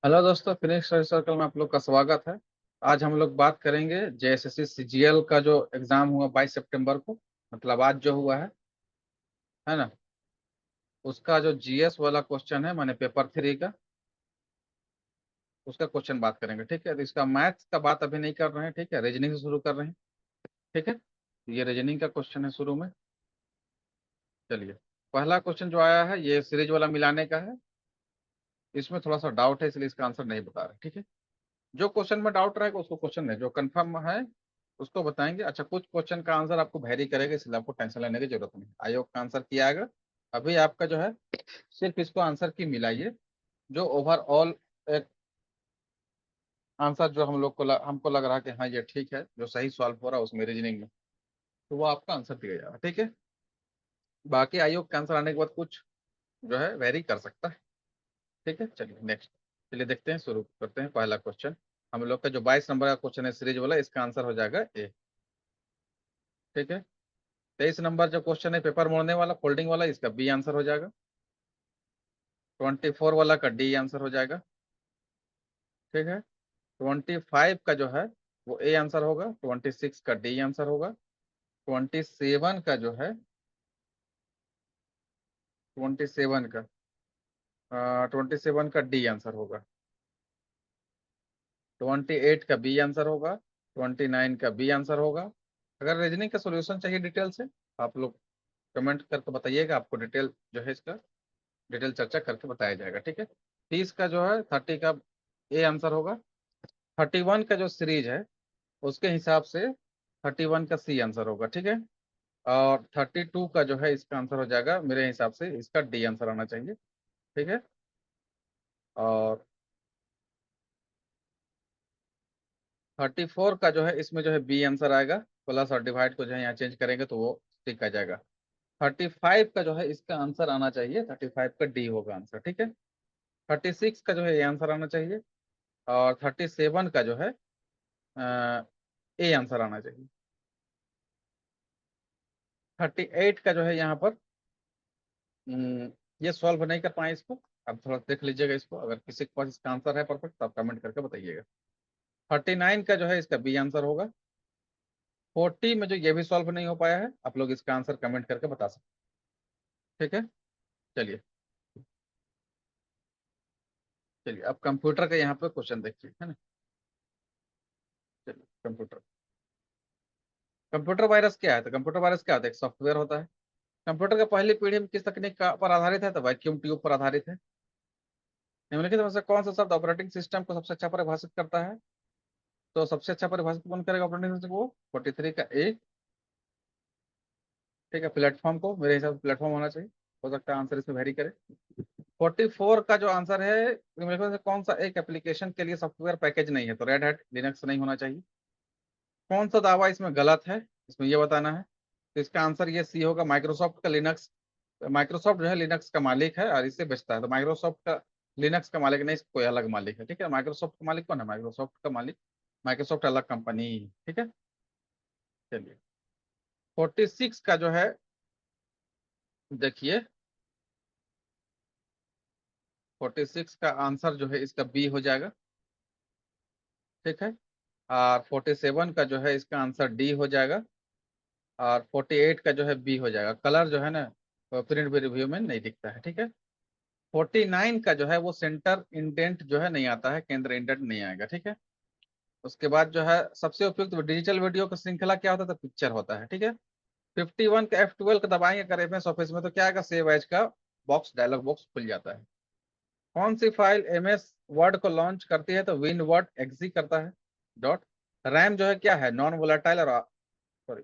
Hello दोस्तों, Phoenix study circle में आप लोग का स्वागत है। आज हम लोग बात करेंगे जेएसएससी सीजीएल का जो एग्जाम हुआ 22 सितंबर को, मतलब आज जो हुआ है ना। उसका जो जीएस वाला क्वेश्चन है, माने पेपर 3 का, उसका क्वेश्चन बात करेंगे। ठीक है, तो इसका मैथ्स का बात अभी नहीं कर रहे हैं। ठीक है, रीजनिंग से शुरू कर रहे हैं। ठीक है, ये रीजनिंग का क्वेश्चन है शुरू में। चलिए, पहला क्वेश्चन जो आया है ये सीरीज वाला मिलाने का है। इसमें थोड़ा सा डाउट है, इसलिए इसका आंसर नहीं बता रहे। ठीक है, जो क्वेश्चन में डाउट रहेगा उसको क्वेश्चन नहीं, जो कंफर्म है उसको बताएंगे। अच्छा, कुछ क्वेश्चन का आंसर आपको वेरी करेगा, इसलिए आपको टेंशन लेने की जरूरत नहीं। आयोग का आंसर किया आएगा। अभी आपका जो है सिर्फ इसको आंसर की मिलाइए। जो ओवरऑल एक आंसर जो हम लोग को हमको लग रहा है कि हाँ ये ठीक है, जो सही सॉल्व हो रहा है उसमें रीजनिंग में, तो वो आपका आंसर दिया जाएगा। ठीक है, बाकी आयोग का आंसर आने के बाद कुछ जो है वेरी कर सकता है। ठीक है, चलिए नेक्स्ट। चलिए देखते हैं, शुरू करते हैं। पहला क्वेश्चन हम लोग का जो 22 नंबर का क्वेश्चन है सीरीज वाला, इसका आंसर हो जाएगा ए। ठीक है, 23 नंबर जो क्वेश्चन है पेपर मोड़ने वाला, फोल्डिंग वाला, इसका बी आंसर हो जाएगा। 24 वाला का डी आंसर हो जाएगा। ठीक है, 25 का जो है वो ए आंसर होगा। 26 का डी आंसर होगा। 27 का जो है, 27 का 27 का डी आंसर होगा। 28 का बी आंसर होगा। 29 का बी आंसर होगा। अगर रीजनिंग का सॉल्यूशन चाहिए डिटेल से, आप लोग कमेंट करके बताइएगा, आपको डिटेल जो है इसका डिटेल चर्चा करके बताया जाएगा। ठीक है, 30 का जो है 30 का ए आंसर होगा। 31 का जो सीरीज है उसके हिसाब से 31 का सी आंसर होगा। ठीक है, और 32 का जो है इसका आंसर हो जाएगा, मेरे हिसाब से इसका डी आंसर आना चाहिए। ठीक है, और 34 का जो है इसमें जो है बी आंसर आएगा। प्लस और डिवाइड को जो है यहाँ चेंज करेंगे तो वो ठीक आ जाएगा। 35 का जो है इसका आंसर आना चाहिए, 35 का डी होगा आंसर। ठीक है, 36 का जो है ये आंसर आना चाहिए। और 37 का जो है ए आंसर आना चाहिए। 38 का जो है यहाँ पर ये सॉल्व नहीं कर पाए इसको। अब थोड़ा देख लीजिएगा इसको, अगर किसी के पास इसका आंसर है परफेक्ट तो आप कमेंट करके बताइएगा। 39 का जो है इसका बी आंसर होगा। 40 में जो ये भी सॉल्व नहीं हो पाया है, आप लोग इसका आंसर कमेंट करके बता सकते हैं। ठीक है, चलिए। चलिए अब कंप्यूटर का यहाँ पे क्वेश्चन देखिए, है ना। चलिए, कंप्यूटर कंप्यूटर वायरस क्या है? तो कंप्यूटर वायरस क्या होता है? एक सॉफ्टवेयर होता है। कंप्यूटर का पहली पीढ़ी में किस तकनीक का पर आधारित है? तो वैक्यूम ट्यूब पर आधारित है। निम्नलिखित में से कौन सा शब्द ऑपरेटिंग सिस्टम को सबसे अच्छा परिभाषित करता है? तो सबसे अच्छा परिभाषित कौन करेगा ऑपरेटिंग सिस्टम को? 43 का ए। ठीक है, प्लेटफॉर्म को, मेरे हिसाब से प्लेटफॉर्म होना चाहिए। हो सकता है आंसर इसमें वेरी करे। 44 का जो आंसर है, निम्नलिखित में से कौन सा एक एप्लीकेशन के लिए सॉफ्टवेयर पैकेज नहीं है? तो रेड हैट लिनक्स नहीं होना चाहिए। कौन सा दावा इसमें गलत है, इसमें ये बताना है। तो इसका आंसर ये सी होगा, माइक्रोसॉफ्ट का लिनक्स। माइक्रोसॉफ्ट जो है लिनक्स का मालिक है और इससे बेचता है, तो माइक्रोसॉफ्ट का लिनक्स का मालिक नहीं, कोई अलग मालिक है। ठीक है, माइक्रोसॉफ्ट का मालिक कौन है? माइक्रोसॉफ्ट का मालिक माइक्रोसॉफ्ट अलग कंपनी। ठीक है, चलिए। 46 का जो है देखिए, 46 का आंसर जो है इसका बी हो जाएगा। ठीक है, और 47 का जो है इसका आंसर डी हो जाएगा। और 48 का जो है बी हो जाएगा। कलर जो है ना, प्रिंट रिव्यू में नहीं दिखता है। ठीक है, 49 का जो है वो सेंटर इंडेंट जो है नहीं आता है, केंद्र इंडेंट नहीं आएगा। ठीक है, उसके बाद जो है सबसे उपयुक्त डिजिटल वीडियो का श्रृंखला क्या होता है? तो पिक्चर होता है। ठीक है, 51 का F12 का दबाएंगे अगर एमएस ऑफिस में, तो क्या आएगा? सेव एज का बॉक्स, डायलॉग बॉक्स खुल जाता है। कौन सी फाइल एमएस वर्ड को लॉन्च करती है? तो विन वर्ड एक्सी करता है। डॉट रैम जो है क्या है? नॉन वोलाटाइल और सॉरी,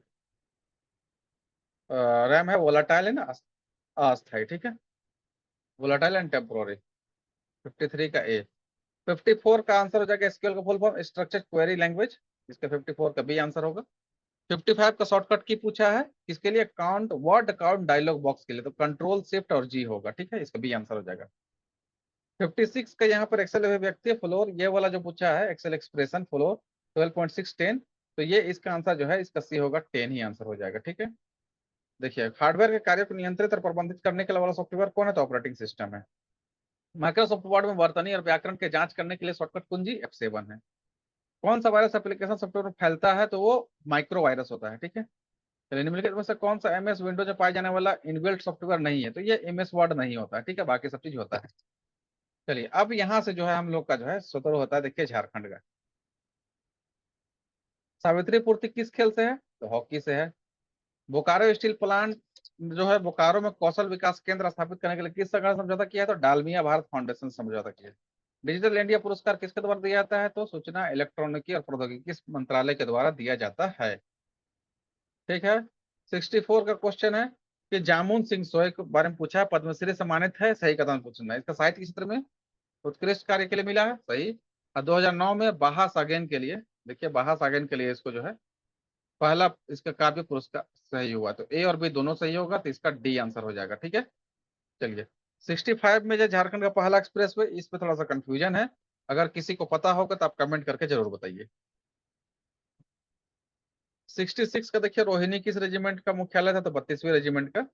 रैम है वोलाटाइल है ना, अस्थायी। ठीक है, वोलाटाइल एंड टेम्पोररी। 53 का ए। 54 का आंसर हो जाएगा एसक्यूएल का full form, structured query language. इसका 54 का बी आंसर होगा। 55 का शॉर्टकट की पूछा है, किसके लिए? Count word count dialogue box के लिए, तो कंट्रोल शिफ्ट और जी होगा। ठीक है, इसका बी आंसर हो जाएगा। 56 का यहाँ पर एक्सेल अभिव्यक्ति फ्लोर, ये वाला जो पूछा है एक्सेल एक्सप्रेशन फ्लोर 12.6 10, तो ये इसका आंसर जो है इसका सी होगा, 10 ही आंसर हो जाएगा। ठीक है, देखिए हार्डवेयर के कार्य को नियंत्रित और प्रबंधित करने के वाला सॉफ्टवेयर कौन है? तो ऑपरेटिंग सिस्टम है। माइक्रोसॉफ्ट वर्ड में वर्तनी और व्याकरण के जांच करने के लिए शॉर्टकट कुंजी F7 है। कौन सा वायरस एप्लीकेशन सॉफ्टवेयर में फैलता है, तो वो माइक्रो वायरस होता है, ठीक है। चलिए, निम्नलिखित में से कौन सा MS विंडोज में पाया जाने वाला इनबिल्ट सॉफ्टवेयर नहीं है, तो ये MS वर्ड नहीं होता है, ठीक है, बाकी सब चीज होता है। चलिए, अब यहाँ से जो है हम लोग का जो है शुरू होता है, देखिए झारखंड का। सावित्री पूर्ति किस खेल से है, तो हॉकी से है। बोकारो स्टील प्लांट जो है बोकारो में कौशल विकास केंद्र स्थापित करने के लिए किस संगठन से समझौता किया है, तो डालमिया भारत फाउंडेशन से समझौता किया है। डिजिटल इंडिया पुरस्कार किसके द्वारा दिया जाता है, तो सूचना इलेक्ट्रॉनिकी और प्रौद्योगिकी किस मंत्रालय के द्वारा दिया जाता है, ठीक है। 64 का क्वेश्चन है कि जामुन सिंह सोय के बारे में पूछा है, पद्मश्री सम्मानित है, सही कदम पूछना है। इसका साहित्य के क्षेत्र में उत्कृष्ट कार्य के लिए मिला है, सही। और 2009 में बाहा सागेन के लिए, देखिए बाहा सागेन के लिए इसको जो है पहला इसका काव्य पुरस्कार सही हुआ, तो ए और बी दोनों सही होगा, तो इसका डी आंसर हो जाएगा, ठीक है। चलिए, 65 में जो झारखंड का पहला एक्सप्रेस वे, इस पे थोड़ा सा कंफ्यूजन है, अगर किसी को पता होगा तो आप कमेंट करके जरूर बताइए। 66 का देखिए, रोहिणी किस रेजिमेंट का मुख्यालय था, तो 32वीं रेजिमेंट का।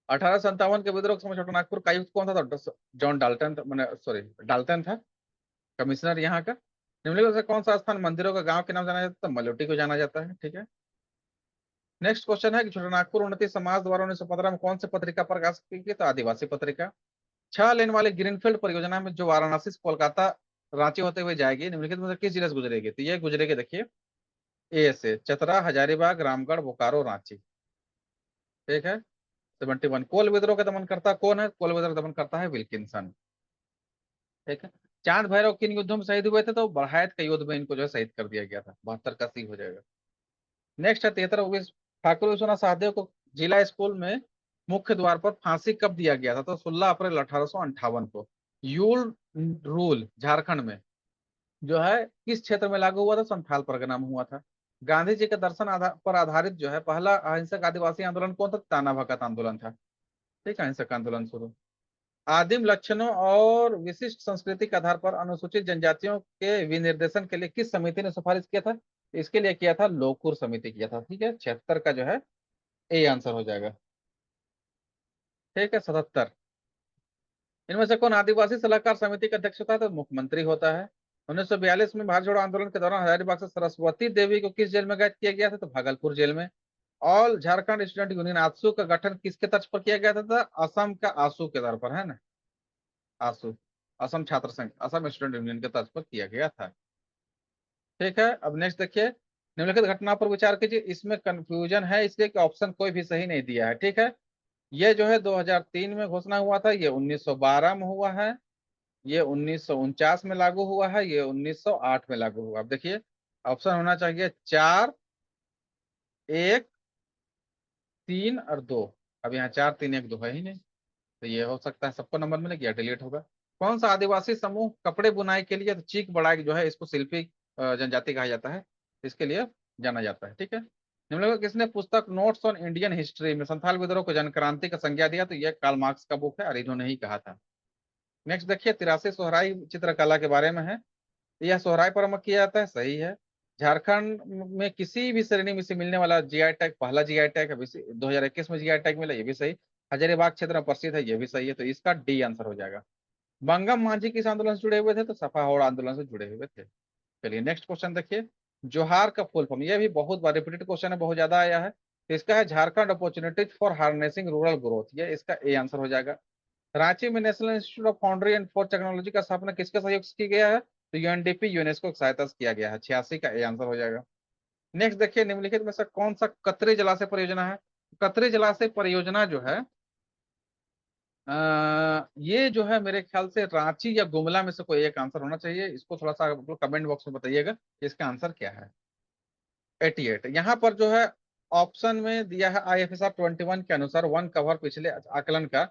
1857 के विद्रोह के समय छोटा नागपुर का आयुक्त कौन था, तो जॉन डाल्टन था, मैंने सॉरी डाल्टन था कमिश्नर यहाँ का। निम्नलिखित में से कौन सा स्थान मंदिरों का गांव के नाम जाना जाता है, तो मलोटी को जाना जाता है, ठीक है। नेक्स्ट क्वेश्चन है कि छोटा नागपुर उन्नति समाज द्वारा 1915 में कौन सी पत्रिका प्रकाशित की गई, तो आदिवासी पत्रिका। 6 लेन वाली ग्रीनफील्ड परियोजना में जो वाराणसी से कोलकाता रांची होते हुए जाएगी, निम्नलिखित में से किस जिले से गुजरेगी, तो ये गुजरेगी देखिए ए से चतरा, हजारीबाग, रामगढ़, बोकारो, रांची, ठीक है। 71 कोल विद्रोह का दमन करता कौन है, कोल विद्रोह का दमन करता है विल्किंसन, ठीक है। चांद भैरव किन युद्धों में शहीद हुए थे, तो बरहायत के युद्ध में इनको जो है शहीद कर दिया गया था, 72 का सी हो जाएगा। नेक्स्ट है 73। ठाकुर विश्वनाथ सहदेव को जिला स्कूल में मुख्य द्वार पर फांसी कब दिया गया था, तो 16 अप्रैल 1858 को। यूल रूल झारखंड में जो है किस क्षेत्र में लागू हुआ था, संथाल परगना में हुआ था। गांधी जी के दर्शन पर आधारित जो है पहला अहिंसक आदिवासी आंदोलन कौन था, ताना भगत आंदोलन था, ठीक है, अहिंसक आंदोलन शुरू। आदिम लक्षणों और विशिष्ट संस्कृति के आधार पर अनुसूचित जनजातियों के विनिर्देशन के लिए किस समिति ने सिफारिश किया था, इसके लिए किया था लोकूर समिति किया था, ठीक है। 76 का जो है ए आंसर हो जाएगा, ठीक है। 77 इनमें से कौन आदिवासी सलाहकार समिति का अध्यक्ष होता है, तो मुख्यमंत्री होता है। 1942 में भारत जोड़ो आंदोलन के दौरान हजारीबाग से सरस्वती देवी को किस जेल में कैद किया गया था, तो भागलपुर जेल में। ऑल झारखंड स्टूडेंट यूनियन आसू का गठन किसके तर्ज पर किया गया था, असम का आसू के तौर पर, है ना, आसू, असम छात्र संघ, असम स्टूडेंट यूनियन के तर्ज पर किया गया था, ठीक है। अब नेक्स्ट देखिए, निम्नलिखित घटना पर विचार कीजिए, इसमें कंफ्यूजन है इसलिए कि ऑप्शन कोई भी सही नहीं दिया है, ठीक है। ये जो है 2003 में घोषणा हुआ था, ये 1912 में हुआ है, ये 1949 में लागू हुआ है, ये 1908 में लागू हुआ। अब देखिए, ऑप्शन होना चाहिए 4, 1, 3 और 2। अब यहाँ 4, 3, 1, 2 है ही नहीं, तो ये हो सकता है सबको नंबर मिले या डिलीट होगा। कौन सा आदिवासी समूह कपड़े बुनाई के लिए, तो चीक बढ़ाई जो है इसको शिल्पी जनजाति कहा जाता है, इसके लिए जाना जाता है, ठीक है। निम्नलिखित में किसने पुस्तक नोट्स ऑन इंडियन हिस्ट्री में संथाल विद्रोह को जनक्रांति का संज्ञा दिया, तो ये कार्ल मार्क्स का बुक है और इन्होंने ही कहा था। नेक्स्ट देखिए, 83 सोहराई चित्रकला के बारे में है। यह सोहराय पर अमल किया जाता है, सही है। झारखंड में किसी भी श्रेणी में से मिलने वाला जीआई टैग पहला जीआई टैग अभी 2021 में जीआई टैग मिला, ये भी सही। हजारीबाग क्षेत्र में प्रसिद्ध है, ये भी सही है, तो इसका डी आंसर हो जाएगा। बंगम मांझी किस आंदोलन से जुड़े हुए थे, तो सपा हौड़ आंदोलन से जुड़े हुए थे। चलिए नेक्स्ट क्वेश्चन देखिए, जोहार का फुल फॉर्म, ये भी बहुत बार रिपीटेड क्वेश्चन है, बहुत ज्यादा आया है, तो इसका है Jharkhand opportunities for harnessing rural growth, ये इसका ए आंसर हो जाएगा। रांची में national institute of foundry and for technology का स्थापना किसके सहयोग से की गया है, तो यूएनडीपी यूनेस्को की सहायता से किया गया है, 86 का ए आंसर हो जाएगा। नेक्स्ट देखिए, निम्नलिखित में से कौन सा कतरी जलाशय परियोजना है, कतरी जलाशय परियोजना जो है ये जो है मेरे ख्याल से रांची या गुमला में से कोई एक आंसर होना चाहिए, इसको थोड़ा सा कमेंट बॉक्स में बताइएगा कि इसका आंसर क्या है। 88 यहाँ पर जो है ऑप्शन में दिया है IFSR 21 के अनुसार वन कवर पिछले आकलन का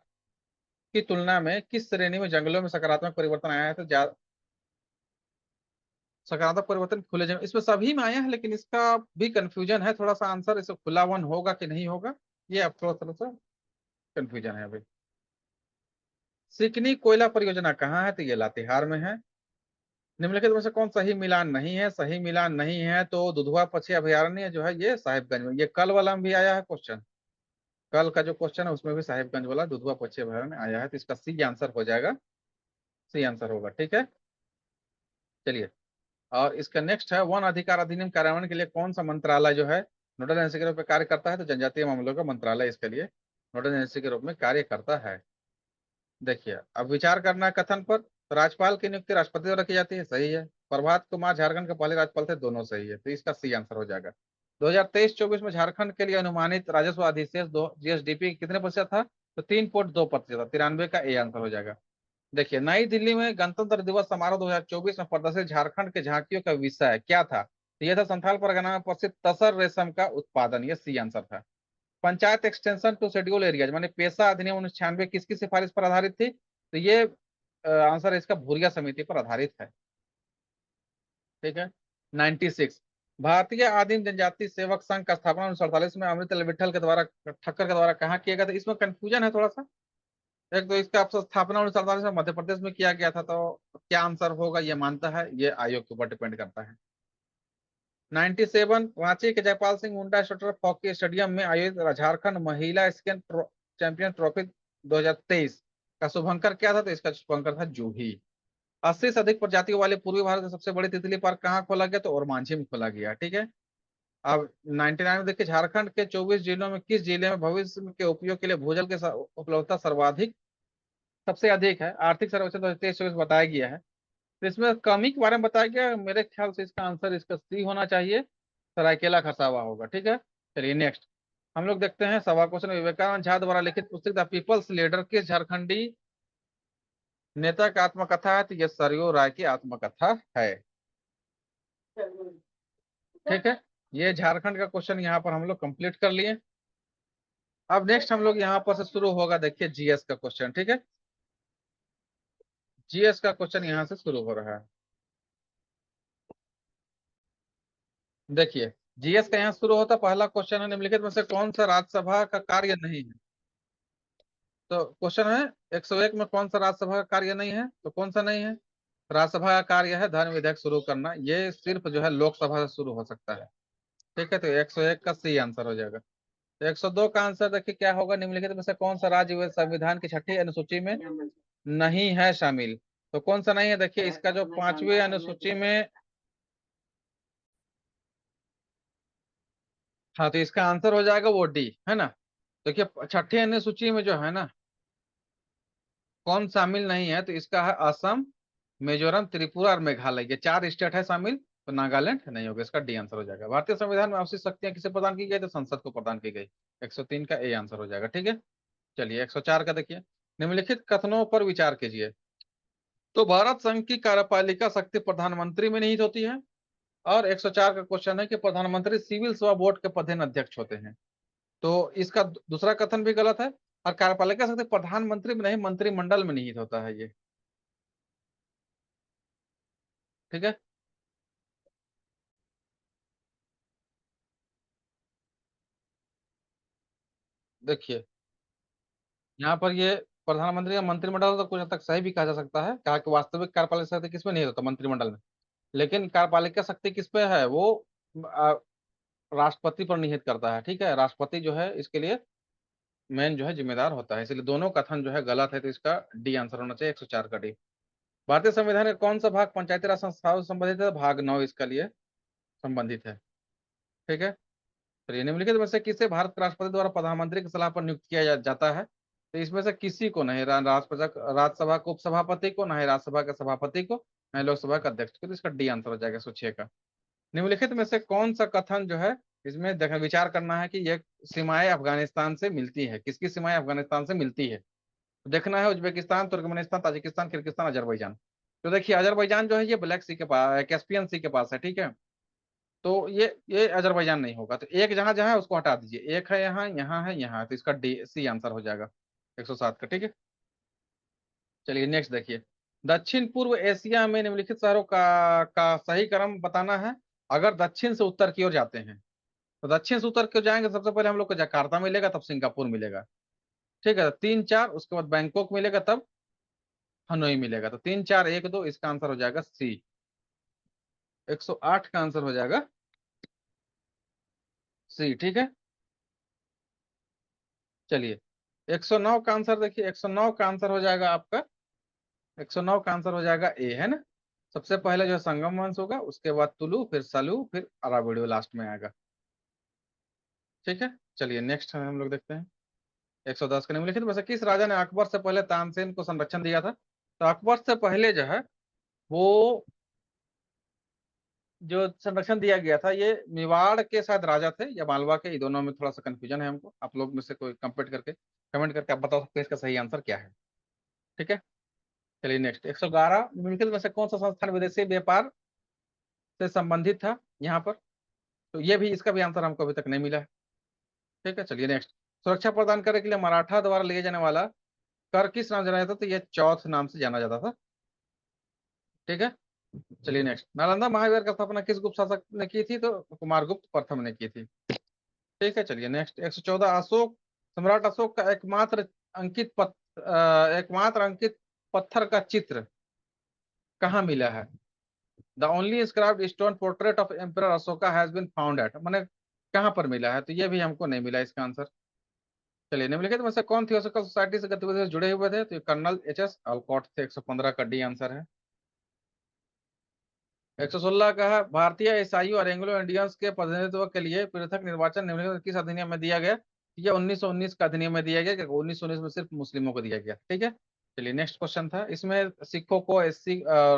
की तुलना में किस श्रेणी में जंगलों में सकारात्मक परिवर्तन आया है, तो सकारात्मक परिवर्तन खुले जंगल इसमें सभी में आया है, लेकिन इसका भी कंफ्यूजन है थोड़ा सा, आंसर इसे खुला वन होगा कि नहीं होगा, ये अब थोड़ा थोड़ा सा कंफ्यूजन है अभी। सिकनी कोयला परियोजना कहाँ है, तो ये लातेहार में है। निम्नलिखित में से कौन सही मिलान नहीं है, सही मिलान नहीं है तो दुधवा पक्षी अभयारण्य जो है ये साहिबगंज में, ये कल वाला में भी आया है क्वेश्चन, कल का जो क्वेश्चन है उसमें भी साहिबगंज वाला दुधवा पश्चिम बिहार में आया है, तो इसका सी आंसर हो जाएगा, सी आंसर होगा। ठीक है, चलिए। और इसका नेक्स्ट है, वन अधिकार अधिनियम कार्यान्वयन के लिए कौन सा मंत्रालय जो है नोडल एजेंसी के रूप में कार्य करता है? तो जनजातीय मामलों का मंत्रालय इसके लिए नोडल एजेंसी के रूप में कार्य करता है। देखिए, अब विचार करना है कथन पर। तो राज्यपाल की नियुक्ति राष्ट्रपति द्वारा की जाती है, सही है। प्रभात कुमार झारखंड के पहले राज्यपाल थे, दोनों सही है, तो इसका सी आंसर हो जाएगा। 2023-24 में झारखंड के लिए अनुमानित राजस्व अधिशेष दो जीएसडीपी कितने प्रतिशत था? तो 3.2% था, 93 का ए आंसर हो जाएगा। देखिए, नई दिल्ली में गणतंत्र दिवस समारोह 2024 में प्रदर्शित झारखंड के झांकियों का विषय क्या था? तो यह था संथाल परगना में प्रसिद्ध तसर रेशम का उत्पादन, ये सी आंसर था। Panchayat extension to scheduled areas माने पेशा अधिनियम 1996 किसकी सिफारिश पर आधारित थी? तो ये आंसर इसका भूरिया समिति पर आधारित है। ठीक है, 96। भारतीय आदिम जनजाति सेवक संघ का स्थापना 1948 में अमृतलाल विठल के द्वारा, ठक्कर के द्वारा कहाँ किया गया था? इसमें कंफ्यूजन है थोड़ा सा। एक तो इसका आपसे स्थापना 1948 में मध्य प्रदेश में किया गया था, तो क्या आंसर होगा ये मानता है, ये आयोग के ऊपर डिपेंड करता है। 97, रांची के Jaipal Singh Munda state hockey stadium में आयोजित झारखंड महिला स्केट चैंपियन ट्रॉफी 2023 का शुभंकर क्या था? तो इसका शुभंकर था जूही। 80 से अधिक प्रजातियों वाले पूर्वी भारत का सबसे बड़ी तितली पार्क कहाँ खोला गया? तो ओरमांझी में खोला गया। ठीक है, अब 99 में देखिए, झारखंड के 24 जिलों में किस जिले में भविष्य के उपयोग के लिए भूजल की उपलब्धता सर्वाधिक सबसे अधिक है? आर्थिक सर्वेक्षण 2023-24 बताया गया है, तो इसमें कमी के बारे में बताया गया। मेरे ख्याल से इसका आंसर इसका सी होना चाहिए, सरायकेला खरसावा होगा। ठीक है, चलिए नेक्स्ट हम लोग देखते हैं सवा क्वेश्चन। विवेकानंद झा द्वारा लिखित पुस्तक द पीपल्स लीडर किस झारखंडी नेता का आत्मकथा है? तो यह सरयू राय की आत्मकथा है। ठीक है, ये झारखंड का क्वेश्चन यहाँ पर हम लोग कंप्लीट कर लिए। अब नेक्स्ट हम लोग यहाँ पर से शुरू होगा, देखिए जीएस का क्वेश्चन। ठीक है, जीएस का क्वेश्चन यहाँ से शुरू हो रहा है। देखिए, जीएस का यहाँ शुरू होता, पहला क्वेश्चन है, निम्नलिखित में से कौन सा राज्यसभा का कार्य नहीं है? तो क्वेश्चन है 101 में कौन सा राज्यसभा का कार्य नहीं है? तो कौन सा नहीं है? राज्यसभा का कार्य है धन विधेयक शुरू करना, ये सिर्फ जो है लोकसभा से शुरू हो सकता है। ठीक है, तो 101 का सी आंसर हो जाएगा। तो 102 का आंसर देखिए क्या होगा, निम्नलिखित में से कौन सा राज्य वे संविधान की छठी अनुसूची में नहीं है शामिल? तो कौन सा नहीं है? देखिए, इसका जो पांचवी अनुसूची में, हाँ, तो इसका आंसर हो जाएगा वो डी, है ना। देखिए, छठी अनुसूची में जो है ना, कौन शामिल नहीं है? तो इसका है असम, मिजोरम, त्रिपुरा और मेघालय, ये चार स्टेट है शामिल, तो नागालैंड नहीं होगा, इसका डी आंसर हो जाएगा। भारतीय संविधान में आवश्यक शक्तियां किसे प्रदान की गई? तो संसद को प्रदान की गई, 103 का ए आंसर हो जाएगा। ठीक है, चलिए 104 का देखिए, निम्नलिखित कथनों पर विचार कीजिए। तो भारत संघ की कार्यपालिका शक्ति प्रधानमंत्री में निहित होती है, और 104 का क्वेश्चन है कि प्रधानमंत्री सिविल सेवा बोर्ड के पदेन अध्यक्ष होते हैं, तो इसका दूसरा कथन भी गलत है। और कार्यपालिका शक्ति प्रधानमंत्री में नहीं, मंत्रिमंडल में निहित होता है ये। ठीक है, देखिए यहाँ पर ये प्रधानमंत्री का मंत्रिमंडल तो कुछ हद तक सही भी कहा जा सकता है, कहा कि वास्तविक कार्यपालिका शक्ति किसमें नहीं होता? मंत्रिमंडल में। लेकिन कार्यपालिका शक्ति किस पे है? वो अ, राष्ट्रपति पर निहित करता है। ठीक है, राष्ट्रपति जो है इसके लिए मेन जो है जिम्मेदार होता है, इसलिए दोनों कथन जो है गलत है, तो इसका डी आंसर होना चाहिए, 104 का डी। भारतीय संविधान का कौन सा भाग पंचायती राज संस्थाओं से संबंधित है? भाग 9 इसका लिए संबंधित है। ठीक है, चलिए, निम्नलिखित में से किसे भारत के राष्ट्रपति द्वारा प्रधानमंत्री की सलाह पर नियुक्त किया जाता है? तो इसमें से किसी को नहीं, राज्यसभा के उपसभापति को, ना ही राज्यसभा के सभापति को, ना ही लोकसभा के अध्यक्ष को, तो इसका डी आंसर हो जाएगा 106 का। निम्नलिखित में से कौन सा कथन जो है, इसमें देखना विचार करना है कि ये सीमाएं अफगानिस्तान से मिलती है, किसकी सीमाएं अफगानिस्तान से मिलती है? तो देखना है Uzbekistan, Turkmenistan, Tajikistan, Kyrgyzstan, Azerbaijan. तो देखिए, अजरबैजान जो है ये ब्लैक सी के पास, कैस्पियन सी के पास है। ठीक है, तो ये अजरबैजान नहीं होगा, तो एक जहां जहां है उसको हटा दीजिए, एक है यहाँ, यहाँ है, यहाँ है, तो इसका डी सी आंसर हो जाएगा 107 का। ठीक है, चलिए नेक्स्ट देखिए, दक्षिण पूर्व एशिया में निम्नलिखित शहरों का सही क्रम बताना है। अगर दक्षिण से उत्तर की ओर जाते हैं, तो दक्षिण से उत्तर की ओर जाएंगे, सबसे पहले हम लोग को जकार्ता मिलेगा, तब सिंगापुर मिलेगा। ठीक है, 3 4, उसके बाद बैंकॉक मिलेगा, तब हनोई मिलेगा, तो 3 4 1 2, इसका आंसर हो जाएगा सी, 108 का आंसर हो जाएगा सी। ठीक है, चलिए 109 का आंसर देखिए, 109 का आंसर हो जाएगा आपका, 109 का आंसर हो जाएगा ए, है ना। सबसे पहले जो है संगम वंश होगा, उसके बाद तुलु, फिर सलु, फिर अरावली लास्ट में आएगा। ठीक है, चलिए नेक्स्ट हम लोग देखते हैं। 110 का निम्नलिखित में से किस राजा ने अकबर से पहले तानसेन को संरक्षण दिया था? तो अकबर से पहले जो है वो जो संरक्षण दिया गया था, ये मेवाड़ के शायद राजा थे या मालवा के, ये दोनों में थोड़ा सा कंफ्यूजन है हमको। आप लोग में से कोई कंपेट करके कमेंट करके आप बता सकते हैं इसका सही आंसर क्या है। ठीक है, चलिए नेक्स्ट। 111 निम्नलिखित में से कौन सा संस्थान विदेशी व्यापार से संबंधित था यहाँ पर? तो ये भी, इसका भी आंसर हमको अभी तक नहीं मिला है। ठीक है, चलिए नेक्स्ट। सुरक्षा प्रदान करने के लिए मराठा द्वारा लिए जाने वाला कर किस नाम से जाना जाता था? तो ये चौथ नाम से जाना जाता था। ठीक है, चलिए नेक्स्ट। नालंदा महाविहार की स्थापना किस गुप्त शासक ने की थी? तो कुमारगुप्त प्रथम ने की थी। ठीक है, चलिए नेक्स्ट। 114 अशोक, सम्राट अशोक का एकमात्र अंकित पत्थर का चित्र कहाँ मिला है? The only inscribed stone portrait of emperor Ashoka has been found at, मैंने कहाँ पर मिला है? तो ये भी हमको नहीं मिला इसका आंसर। चलिए निम्नलिखित में से कौन थियोसॉफिकल सोसाइटी से गतिविधि से जुड़े हुए थे? तो कर्नल एच एस अलकॉट थे। 115 का डी आंसर है। 116 का है भारतीय ईसाइयों और एंग्लो इंडियंस के प्रतिनिधित्व के लिए पृथक निर्वाचन निम्नलिखित किस अधिनियम में दिया गया? यह 1919 का अधिनियम में दिया गया, क्योंकि 1919 में सिर्फ मुस्लिमों को दिया गया। ठीक है, चलिए नेक्स्ट क्वेश्चन था, इसमें सिखों को, एससी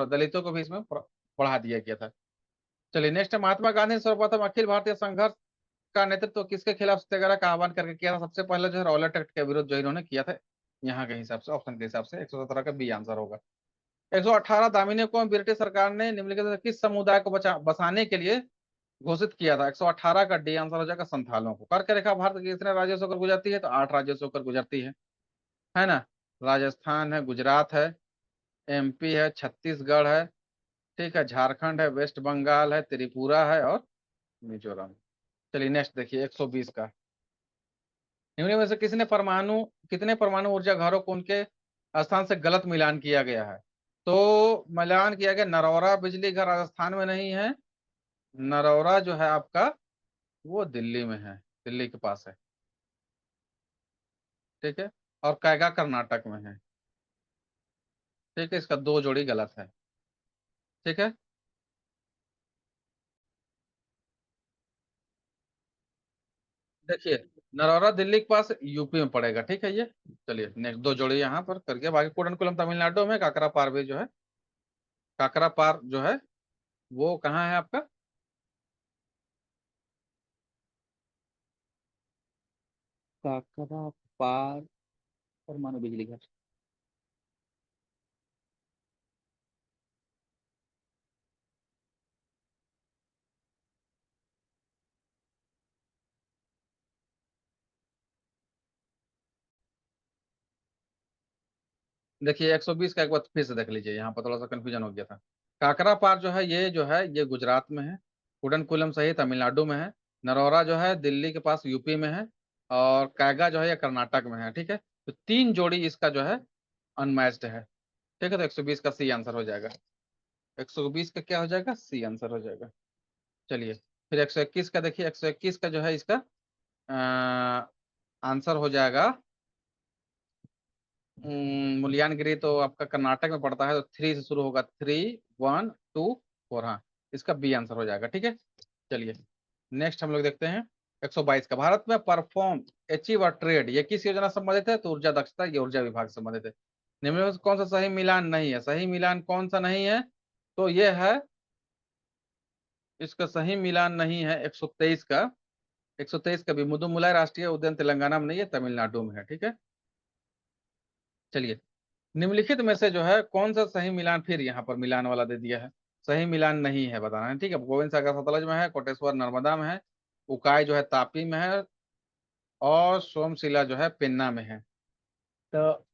दलितों को भी इसमें बढ़ा दिया गया था। चलिए नेक्स्ट। महात्मा गांधी ने सर्वप्रथम अखिल भारतीय संघर्ष का नेतृत्व किसके खिलाफ सत्याग्रह का आह्वान करके किया था? सबसे पहले जो है रॉलेट एक्ट के विरुद्ध जो इन्होंने किया था, यहाँ के हिसाब से, ऑप्शन के हिसाब से 117 का बी आंसर होगा। 118 दामिनी को ब्रिटिश सरकार ने निम्नलिखित में से किस समुदाय को बसाने के लिए घोषित किया था? 118 का डी आंसर हो जाएगा संथालों को। कर्क रेखा भारत के कितने राज्यों से होकर गुजरती है? तो 8 राज्यों से होकर गुजरती है ना। राजस्थान है, गुजरात है, एमपी है, छत्तीसगढ़ है, ठीक है, झारखंड है, वेस्ट बंगाल है, त्रिपुरा है और मिजोरम। चलिए नेक्स्ट देखिए 120 का। निम्न में से कितने परमाणु ऊर्जा घरों को उनके स्थान से गलत मिलान किया गया है? तो मिलान किया गया, नरौरा बिजली घर राजस्थान में नहीं है, नरौरा जो है आपका वो दिल्ली में है, दिल्ली के पास है। ठीक है, और कैगा कर्नाटक में है। ठीक है, इसका दो जोड़ी गलत है। ठीक है, देखिए नरौरा दिल्ली के पास यूपी में पड़ेगा। ठीक है, ये चलिए नेक्स्ट। दो जोड़ी यहाँ पर करके, बाकी कुडनकुलम तमिलनाडु में, काकरा पार भी जो है, काकरा पार जो है वो कहाँ है आपका? काकरा पार परमाणु बिजली घर। देखिए 120 का एक बार फिर से देख लीजिए, यहाँ पर थोड़ा सा कंफ्यूजन हो गया था। काकरा पार जो है ये गुजरात में है, कुडनकुलम सही तमिलनाडु में है, नरौरा जो है दिल्ली के पास यूपी में है, और कैगा जो है ये कर्नाटक में है। ठीक है, तो तीन जोड़ी इसका जो है अनमैच्ड है। ठीक है, तो 120 का सी आंसर हो जाएगा। 120 का क्या हो जाएगा? सी आंसर हो जाएगा। चलिए फिर 121 का देखिए, 121 का जो है इसका आंसर हो जाएगा मुलियानगिरी, तो आपका कर्नाटक में पड़ता है, तो 3 से शुरू होगा, 3, 1, 2, 4, हाँ, इसका बी आंसर हो जाएगा। ठीक है, चलिए नेक्स्ट हम लोग देखते हैं 122 का। भारत में परफॉर्म, अचीव और ट्रेड, ये किस योजना से संबंधित है? तो ऊर्जा दक्षता, ये ऊर्जा विभाग से संबंधित है। निम्न में से कौन सा सही मिलान नहीं है? सही मिलान कौन सा नहीं है? तो ये है, इसका सही मिलान नहीं है 123 का। 123 का भी मुदुमुलाई राष्ट्रीय उद्यान तेलंगाना में नहीं है, तमिलनाडु में है। ठीक है, चलिए निम्नलिखित में से जो है कौन सा सही मिलान, फिर यहाँ पर मिलान वाला दे दिया है, सही मिलान नहीं है बताना है। ठीक है, गोविंद सागर सतलज में है, कोटेश्वर नर्मदा में है, उकाई जो है तापी में है, और सोमशिला जो है पेन्ना में है। तो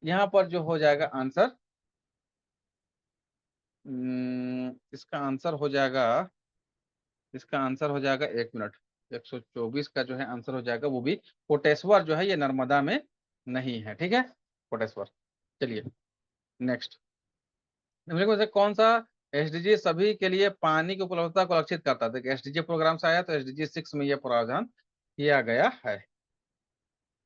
यहाँ पर जो हो जाएगा आंसर, इसका आंसर हो जाएगा, इसका आंसर हो जाएगा, एक मिनट, 124 का जो है आंसर हो जाएगा, वो भी कोटेश्वर जो है ये नर्मदा में नहीं है। ठीक है, कोटेश्वर। चलिए नेक्स्ट। निम्नलिखित में से कौन सा एसडीजी सभी के लिए पानी की उपलब्धता को लक्षित करता है? एसडीजी प्रोग्राम से आया, तो एसडीजी 6 में यह प्रावधान किया गया है।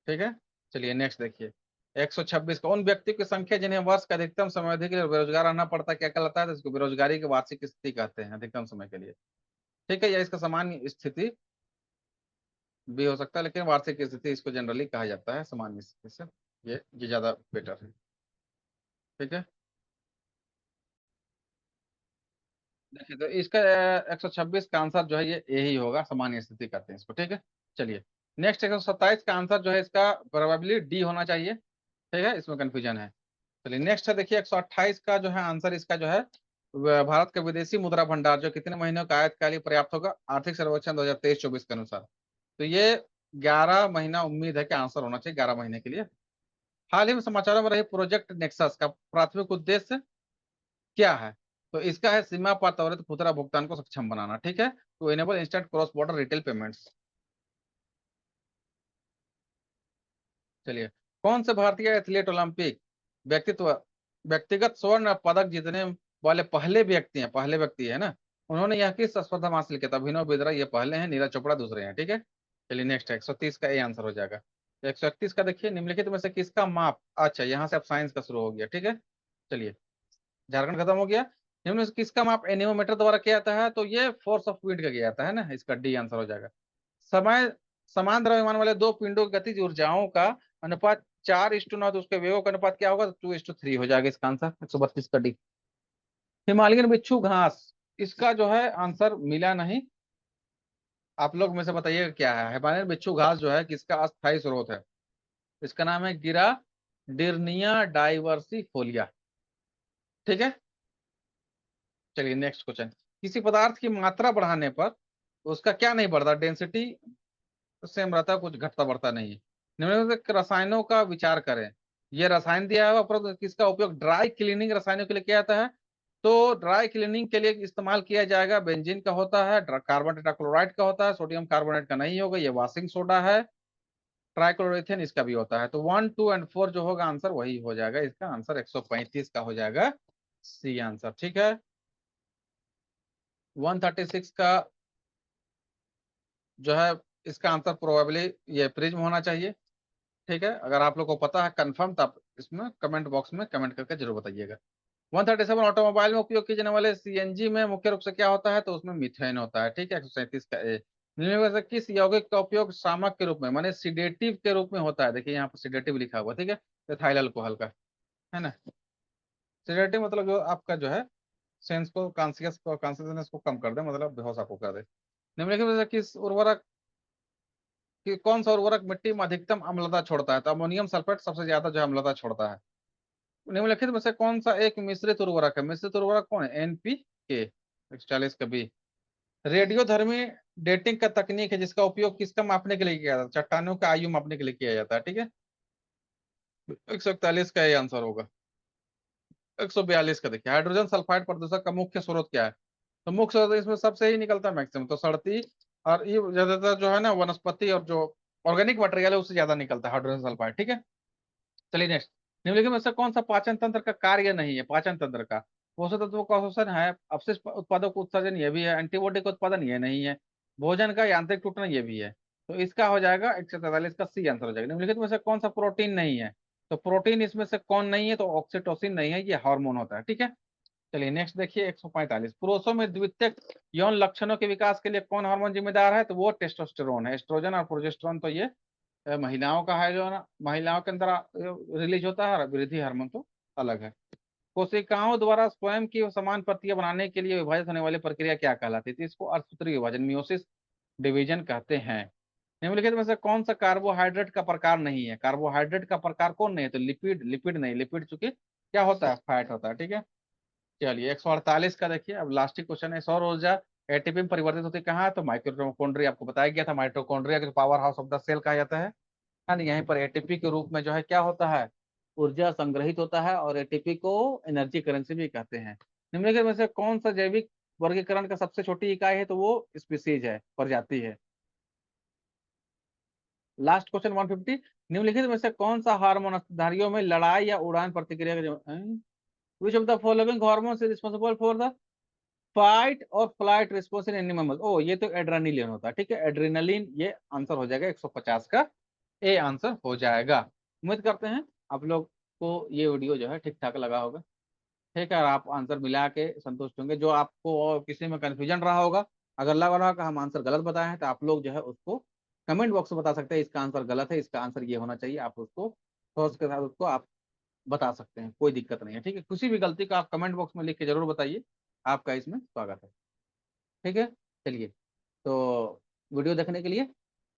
ठीक है। चलिए नेक्स्ट देखिए, 126 का, उन व्यक्तियों की संख्या जिन्हें वर्ष का अधिकतम समय अवधि के लिए बेरोजगार रहना पड़ता है क्या कहलाता है? तो इसको बेरोजगारी की वार्षिक स्थिति कहते हैं, अधिकतम समय के लिए। ठीक है, या इसका सामान्य स्थिति भी हो सकता है, लेकिन वार्षिक स्थिति इसको जनरली कहा जाता है सामान्य स्थिति से। ये ज्यादा बेटर है। ठीक है, देखिए तो इसका 126 का आंसर जो है ये यही होगा, सामान्य स्थिति कहते हैं इसको। ठीक है, चलिए नेक्स्ट 127 का आंसर जो है इसका प्रोबेबली डी होना चाहिए। ठीक है, इसमें कंफ्यूजन है। चलिए नेक्स्ट है, देखिए 128 का जो है आंसर इसका जो है भारत का विदेशी मुद्रा भंडार जो कितने महीनों का आयत के लिए पर्याप्त होगा आर्थिक सर्वेक्षण 2023-24 के अनुसार? तो ये 11 महीना उम्मीद है कि आंसर होना चाहिए, 11 महीने के लिए। हाल ही में समाचारों में रही प्रोजेक्ट नेक्सस का प्राथमिक उद्देश्य क्या है? तो इसका है सीमा पार त्वरित खुदरा भुगतान को सक्षम बनाना। ठीक है, to enable instant cross border retail payments. चलिए, कौन से भारतीय एथलीट ओलंपिक व्यक्तित्व व्यक्तिगत स्वर्ण पदक जीतने वाले पहले व्यक्ति है ना? उन्होंने यह किस स्पर्धा में हासिल किया था? अभिनव बिंद्रा ये पहले हैं, नीरज चोपड़ा दूसरे हैं। ठीक है, चलिए नेक्स्ट है 130 का, ये आंसर हो जाएगा। 131 का देखिए, निम्नलिखित में से किसका माप, अच्छा यहाँ से अब साइंस का शुरू हो गया। ठीक है, चलिए झारखंड खत्म हो गया। निम्न में से किसका माप एनीमोमीटर द्वारा किया जाता है? तो ये फोर्स ऑफ विंड का किया जाता है ना, इसका डी आंसर हो जाएगा। समय समान द्रव्यमान वाले दो पिंडों की गतिज ऊर्जाओं का अनुपात 4:9, तो उसके वेगों का अनुपात क्या होगा? तो 2:3 हो जाएगा इसका आंसर, 132 का डी। हिमालयन बिच्छू घास, इसका जो है आंसर मिला नहीं। आप लोग में से बताइएगा क्या है हिमालयन बिच्छू घास जो है, किसका अस्थायी स्रोत है? इसका नाम है गिरा डिर्निया डाइवर्सिफोलिया। ठीक है, चलिए नेक्स्ट क्वेश्चन, किसी पदार्थ की मात्रा बढ़ाने पर उसका क्या नहीं बढ़ता? डेंसिटी सेम रहता है, कुछ घटता बढ़ता नहीं है। निम्नलिखित रसायनों का विचार करें। ये रसायन दिया है, पर किसका उपयोग ड्राई क्लीनिंग रसायनों के लिए किया जाता है? तो ड्राई क्लीनिंग के लिए इस्तेमाल किया जाएगा, बेंजीन का होता है, कार्बन टेट्राक्लोराइड का होता है, सोडियम कार्बोनेट का नहीं होगा, ये वॉशिंग सोडा है, ट्राइक्लोरोथेन इसका भी होता है। तो 1, 2 एंड 4 जो होगा आंसर वही हो जाएगा, इसका आंसर 135 का हो जाएगा, सी आंसर। ठीक है, 136 का जो है इसका आंसर प्रोबेबली ये प्रिज्म होना चाहिए। ठीक है, अगर आप लोग को पता है कंफर्म तो आप इसमें कमेंट बॉक्स में कमेंट करके जरूर बताइएगा। 137 ऑटोमोबाइल में उपयोग किए जाने वाले सीएनजी में मुख्य रूप से क्या होता है? तो उसमें मीथेन होता है। ठीक है, 137 का ए। निम्न में से किस यौगिक का उपयोग शामक के रूप में, माने सिडेटिव के रूप में होता है? देखिए यहाँ पर सिडेटिव लिखा हुआ। ठीक है, एथाइल अल्कोहल का है ना। सिडेटिव मतलब जो आपका जो है सेंस को कॉन्सियसनेस को कम कर दे, मतलब बेहोश आपको कर दे। निम्नलिखित में से किस उर्वरक कि कौन सा उर्वरक मिट्टी में अधिकतम अम्लता छोड़ता है? तो अमोनियम सल्फेट सबसे ज्यादा जो है अम्लता छोड़ता है। निम्नलिखित में से कौन सा एक मिश्रित उर्वरक है? मिश्रित उर्वरक कौन है? एनपीके, 140 का बी। रेडियोधर्मी डेटिंग का तकनीक है जिसका उपयोग किसका मापने के लिए किया जाता है? चट्टानों का आयु मापने के लिए किया जाता है। ठीक है, 141 का ये आंसर होगा। 142 का देखिए, हाइड्रोजन सल्फाइड प्रदूषक का मुख्य स्रोत क्या है? तो मुख्य स्रोत इसमें सबसे ही निकलता है मैक्सिमम, तो सड़ती और ये ज्यादातर जो है ना वनस्पति और जो ऑर्गेनिक मटेरियल है उससे ज्यादा निकलता है हाइड्रोजन सल्फाइड। ठीक है, चलिए नेक्स्ट, निम्नलिखित में से कौन सा पाचन तंत्र का कार्य नहीं है? पाचन तंत्र का पोषक तत्वों का अवशोषण है, अपशिष्ट उत्पादों का उत्सर्जन ये भी है, एंटीबॉडी का उत्पादन ये नहीं है, भोजन का यांत्रिक टूटना ये भी है। तो इसका हो जाएगा 143 का सी आंसर हो जाएगा। निम्नलिखित में से कौन सा प्रोटीन नहीं है? तो प्रोटीन इसमें से कौन नहीं है? तो ऑक्सीटोसिन नहीं है, ये हार्मोन होता है। ठीक है, चलिए नेक्स्ट देखिए 145, पुरुषों में द्वितीयक यौन लक्षणों के विकास के लिए कौन हार्मोन जिम्मेदार है? तो वो टेस्टोस्टेरोन है। एस्ट्रोजन और प्रोजेस्टेरोन तो ये महिलाओं का है, जो है ना महिलाओं के अंदर रिलीज होता है, और वृद्धि हार्मोन तो अलग है। कोशिकाओं द्वारा स्वयं की समान प्रतियां बनाने के लिए विभाजित होने वाली प्रक्रिया क्या कहलाती थी? इसको अर्धसूत्रीय विभाजन, मियोसिस डिवीजन कहते हैं। निम्नलिखित में से कौन सा कार्बोहाइड्रेट का प्रकार नहीं है? कार्बोहाइड्रेट का प्रकार कौन नहीं है? तो लिपिड, लिपिड नहीं, लिपिड चूंकि क्या होता है? फैट होता है। ठीक है, चलिए 148 का देखिए, अब लास्ट ही क्वेश्चन है। सौर ऊर्जा एटीपी में परिवर्तित होती है कहाँ? तो माइटोकॉन्ड्रिया, आपको बताया गया था, माइटोकॉन्ड्रिया के power house of the cell कहा जाता है। यानी यहीं पर एटीपी के रूप में जो है क्या होता है? ऊर्जा संग्रहित होता है, और एटीपी को एनर्जी करेंसी भी कहते हैं। निम्नलिखित में से कौन सा जैविक वर्गीकरण का सबसे छोटी इकाई है? तो वो स्पीसीज है, प्रजाति है। लास्ट क्वेश्चन 150, निम्नलिखित में से कौन सा हार्मोन धारियों में लड़ाई या उड़ान प्रतिक्रिया का which of the following hormone is responsible for the fight और फ्लाइट रिस्पॉन्स इन एनिमल्स? ओ ये तो एड्रेनलिन होता है। ठीक है, एड्रेनलिन, ये आंसर हो जाएगा 150 का ए आंसर हो जाएगा। उम्मीद करते हैं आप लोग को ये वीडियो जो है ठीक ठाक लगा होगा। ठीक है, और आप आंसर मिला के संतुष्ट होंगे। जो आपको और किसी में कंफ्यूजन रहा होगा, अगर लग रहा होगा हम आंसर गलत बताए हैं, तो आप लोग जो है उसको कमेंट बॉक्स में बता सकते हैं, इसका आंसर गलत है, इसका आंसर ये होना चाहिए। आप उसको सोच के साथ उसको आप बता सकते हैं, कोई दिक्कत नहीं है। ठीक है, किसी भी गलती का आप कमेंट बॉक्स में लिख के जरूर बताइए, आपका इसमें स्वागत है। ठीक है, चलिए, तो वीडियो देखने के लिए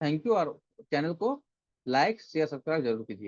थैंक यू, और चैनल को लाइक शेयर सब्सक्राइब जरूर कीजिए।